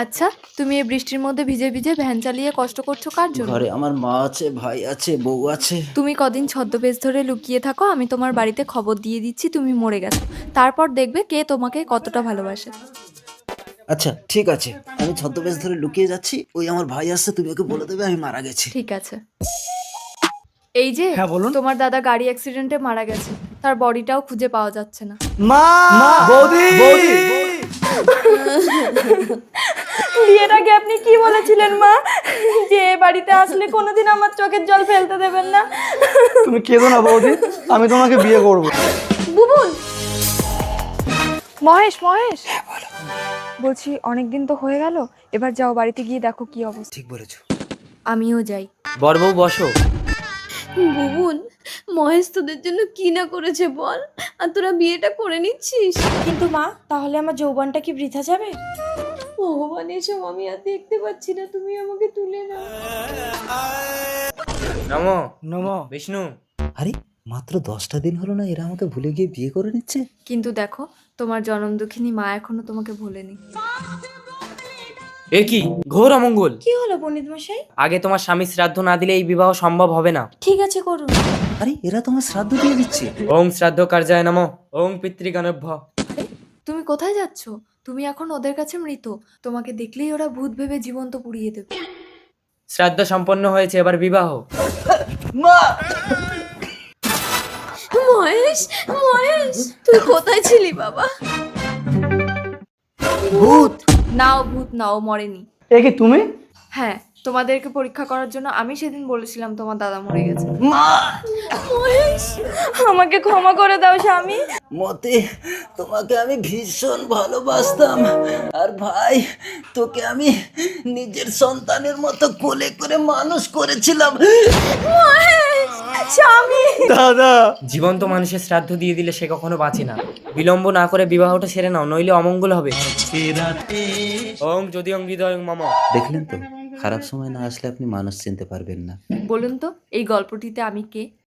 আচ্ছা, তুমি এই বৃষ্টির মধ্যে ভিজে ভিজে ভ্যান চালিয়ে কষ্ট করছো কার জন্য? ঘরে আমার মা আছে, ভাই আছে, বউ আছে। তুমি কদিন ছদ্মবেশ ধরে লুকিয়ে থাকো, আমি তোমার বাড়িতে খবর দিয়ে দিচ্ছি তুমি মরে গেছো। তারপর দেখবে কে তোমাকে কতটা ভালোবাসে। আচ্ছা ঠিক আছে, আমি ছদ্মবেশ ধরে লুকিয়ে যাচ্ছি। ওই আমার ভাই আসছে, তুমি ওকে বলে দেবে আমি মারা গেছি। ঠিক আছে। এই যে হ্যাঁ, বলুন। তোমার দাদা গাড়ি অ্যাক্সিডেন্টে মারা গেছে, তার বডিটাও খুঁজে পাওয়া যাচ্ছে না। মা বৌদি বৌদি বিয়ের আগে আপনি কি বলেছিলেন মা, যে এ বাড়িতে আসলে কোনোদিন আমার চোখের জল ফেলতে দেবেন না? তুমি কেঁদো না বৌদি, আমি তোমাকে বিয়ে করব। বুবুল, মহেশ মহেশ, বলছি অনেকদিন তো হয়ে গেল, এবার যাও বাড়িতে গিয়ে দেখো কি অবস্থা। ঠিক বলেছো। আমিও যাই। বড়বউ বসো। বুবুন, মহেশ তোদের জন্য কি না করেছে বল, আর তোরা বিয়েটা করে নিচ্ছিস। কিন্তু মা, তাহলে আমার যৌবনটা কি বৃথা যাবে? ভগবান, এসব আমি আর দেখতে পাচ্ছি না, তুমি আমাকে তুলে নাও। নমো নমো। বিষ্ণু। আরে মাত্র 10টা দিন হলো না, এরা আমাকে ভুলে গিয়ে বিয়ে করে নিচ্ছে। কিন্তু দেখো, তোমার জনম দুঃখিনী মা এখনো তোমাকে ভোলেনি। এ কি ঘোর অমঙ্গল! কি হলো পণ্ডিত মশাই? আগে তোমার স্বামী শ্রাদ্ধ না দিলে এই বিবাহ সম্ভব হবে না। ঠিক আছে, করুন। আরে এরা তোমার শ্রাদ্ধ দিয়ে দিচ্ছে। ওং শ্রাদ্ধ কার্যায় নমঃ, ওং পিতৃগণভ্য। তুমি কোথায় যাচ্ছ? তুমি এখন ওদের কাছে মৃত। তোমাকে দেখলেই ওরা ভূত ভেবে জীবন্ত পুড়িয়ে দেবে। শ্রাদ্ধ সম্পন্ন হয়েছে, এবার বিবাহ। মহেশ, মহেশ, তুই কোথায় ছিলি বাবা? ভূত! নাও ভূত নাও, মরেনি। এ কি তুমি? হ্যাঁ, তোমাদেরকে পরীক্ষা করার জন্য আমি সেদিন বলেছিলাম তোমার দাদা মরে গেছে। মহেশ, আমাকে ক্ষমা করে দাও স্বামী। মতে, তোমাকে আমি ভীষণ ভালোবাসতাম। আর ভাই, তোকে আমি নিজের সন্তানের মতো কোলে করে মানুষ করেছিলাম। স্বামী, দাদা। জীবন্ত মানুষের শ্রাদ্ধ দিয়ে দিলে সে কখনো বাঁচে না। বিলম্ব না করে বিবাহটা সেরে নাও, নইলে অমঙ্গল হবে। ওং যদি অং হৃদয় মম। দেখলেন তো, খারাপ সময় না আসলে আপনি মানুষ চিনতে পারবেন না। বলুন তো, এই গল্পটিতে আমি কে?